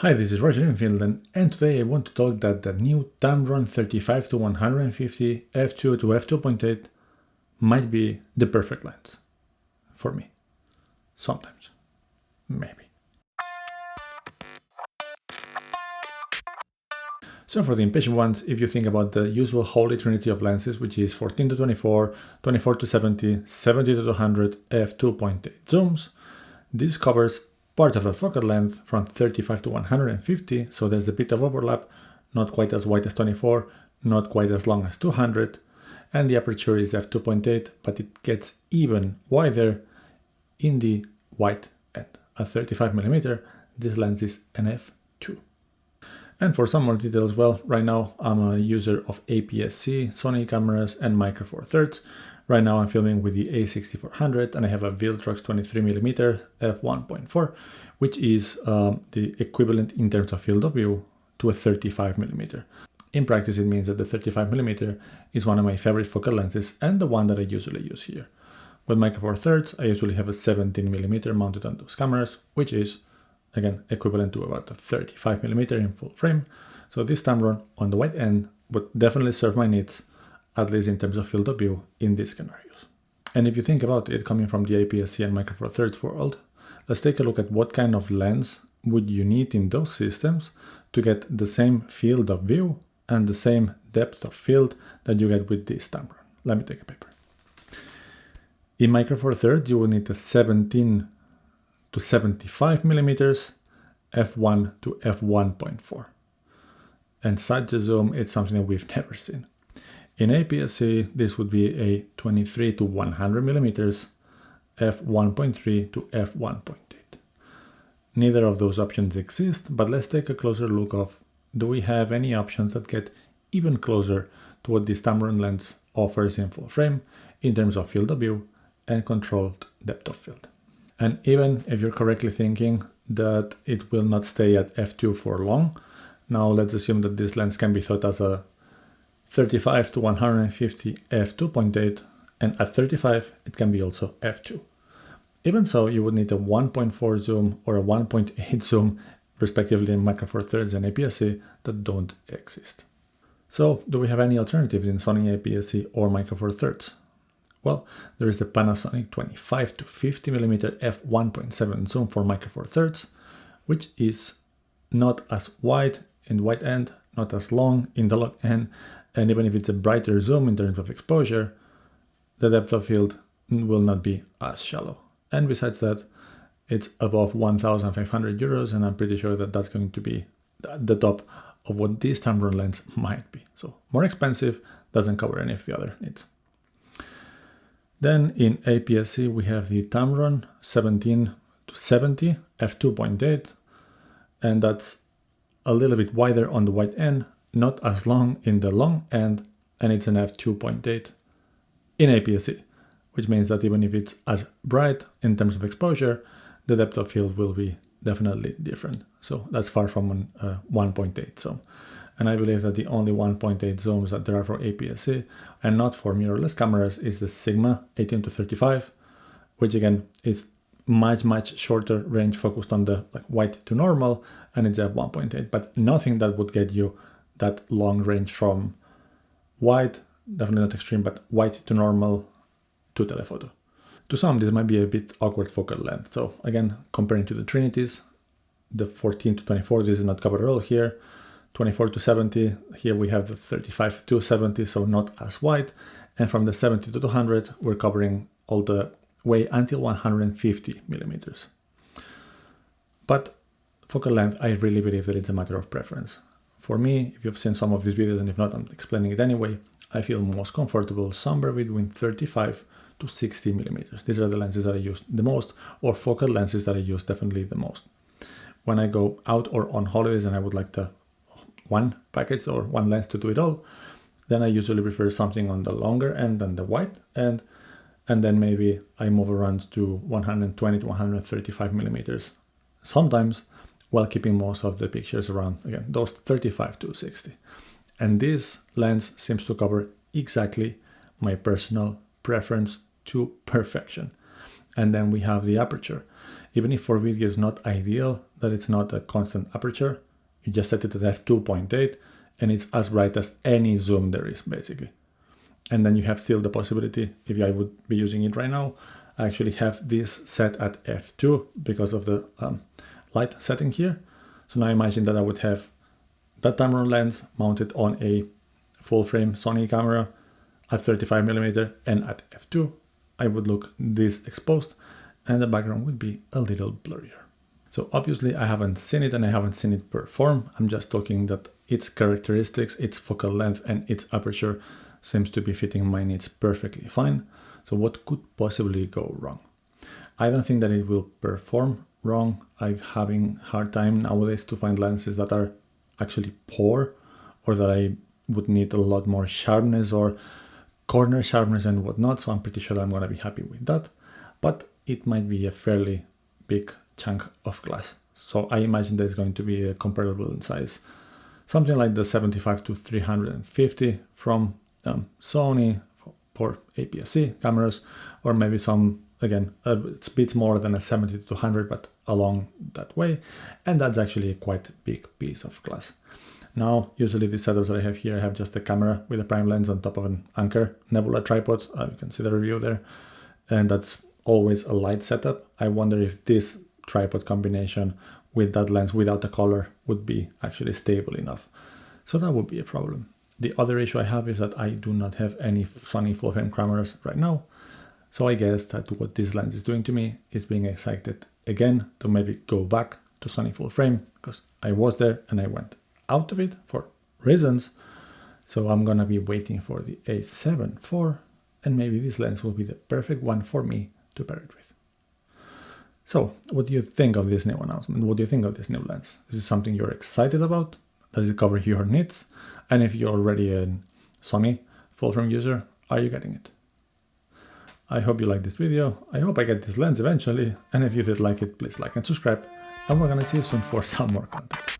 Hi, this is Roger in Finland, and today I want to talk that the new Tamron 35-150 f2 to f2.8 might be the perfect lens for me. Sometimes. Maybe. So for the impatient ones, if you think about the usual holy trinity of lenses, which is 14-24, 24-70, 70-200, f2.8 zooms, this covers part of the focal length from 35-150, so there's a bit of overlap, not quite as wide as 24, not quite as long as 200, and the aperture is f2.8, but it gets even wider in the wide end. At 35mm, this lens is an f2. And for some more details, well, right now I'm a user of APS-C, Sony cameras, and Micro Four Thirds. Right now I'm filming with the A6400 and I have a Viltrox 23mm f1.4, which is the equivalent in terms of field of view to a 35mm. In practice, it means that the 35mm is one of my favorite focal lenses and the one that I usually use here. With Micro Four Thirds, I usually have a 17mm mounted on those cameras, which is, again, equivalent to about a 35mm in full frame. So this Tamron on the wide end would definitely serve my needs, at least in terms of field of view in these scenarios. And if you think about it, coming from the APS-C and Micro Four Thirds world, let's take a look at what kind of lens would you need in those systems to get the same field of view and the same depth of field that you get with this Tamron. Let me take a paper. In Micro Four Thirds, you will need a 17 to 75mm f1 to f1.4. And such a zoom, it's something that we've never seen. In APS-C, this would be a 23 to 100mm f1.3 to f1.8. Neither of those options exist, but let's take a closer look of, do we have any options that get even closer to what this Tamron lens offers in full frame in terms of field of view and controlled depth of field. And even if you're correctly thinking that it will not stay at f2 for long, now let's assume that this lens can be thought as a 35 to 150 f2.8, and at 35 it can be also f2. Even so, you would need a 1.4 zoom or a 1.8 zoom, respectively in Micro Four Thirds and APS-C, that don't exist. So, do we have any alternatives in Sony APS-C or Micro Four Thirds? Well, there is the Panasonic 25 to 50mm f1.7 zoom for Micro Four Thirds, which is not as wide in the wide end, not as long in the long end, and even if it's a brighter zoom in terms of exposure, the depth of field will not be as shallow. And besides that, it's above 1,500 euros, and I'm pretty sure that that's going to be the top of what this Tamron lens might be. So more expensive, doesn't cover any of the other needs. Then in APS-C, we have the Tamron 17 to 70 f2.8, and that's a little bit wider on the wide end, not as long in the long end, and it's an f2.8 in APS-C, which means that even if it's as bright in terms of exposure, the depth of field will be definitely different. So that's far from a 1.8 zoom. And I believe that the only 1.8 zooms that there are for APS-C and not for mirrorless cameras is the Sigma 18 to 35, which again is much shorter range focused on the wide to normal, and it's f1.8, but nothing that would get you that long range from wide, definitely not extreme, but wide to normal to telephoto. To some, this might be a bit awkward focal length. So again, comparing to the trinities, the 14 to 24, this is not covered at all here. 24 to 70, here we have the 35 to 70, so not as wide. And from the 70 to 200, we're covering all the way until 150mm. But focal length, I really believe that it's a matter of preference. For me, if you've seen some of these videos, and if not, I'm explaining it anyway, I feel most comfortable somewhere between 35 to 60mm. These are the lenses that I use the most, or focal lenses that I use definitely the most. When I go out or on holidays and I would like to one package or one lens to do it all, then I usually prefer something on the longer end than the wide end, and then maybe I move around to 120 to 135mm sometimes, while keeping most of the pictures around, again, those 35 to 60. And this lens seems to cover exactly my personal preference to perfection. And then we have the aperture. Even if for video is not ideal, that it's not a constant aperture. You just set it at f2.8 and it's as bright as any zoom there is basically. And then you have still the possibility, if I would be using it right now, I actually have this set at f2 because of the light setting here. So now imagine that I would have that Tamron lens mounted on a full frame Sony camera at 35mm and at f2, I would look this exposed and the background would be a little blurrier. So obviously I haven't seen it and I haven't seen it perform. I'm just talking that its characteristics, its focal length and its aperture seems to be fitting my needs perfectly fine. So what could possibly go wrong? I don't think that it will perform wrong. I'm having a hard time nowadays to find lenses that are actually poor or that I would need a lot more sharpness or corner sharpness and whatnot. So I'm pretty sure I'm going to be happy with that. But it might be a fairly big chunk of glass. So I imagine there's going to be a comparable in size. Something like the 75 to 350 from Sony for APS-C cameras, or maybe some, again, it's a bit more than a 70 to 100, but along that way. And that's actually a quite big piece of glass. Now, usually the setups that I have here, I have just a camera with a prime lens on top of an Anker nebula tripod. You can see the review there. And that's always a light setup. I wonder if this tripod combination with that lens without a color would be actually stable enough. So that would be a problem. The other issue I have is that I do not have any Sony full frame cameras right now. So I guess that what this lens is doing to me is being excited again to maybe go back to Sony full frame, because I was there and I went out of it for reasons. So I'm gonna be waiting for the A7 IV, and maybe this lens will be the perfect one for me to pair it with. So what do you think of this new announcement? What do you think of this new lens? Is this something you're excited about? Does it cover your needs? And if you're already a Sony full frame user, are you getting it? I hope you liked this video. I hope I get this lens eventually. And if you did like it, please like and subscribe. And we're gonna see you soon for some more content.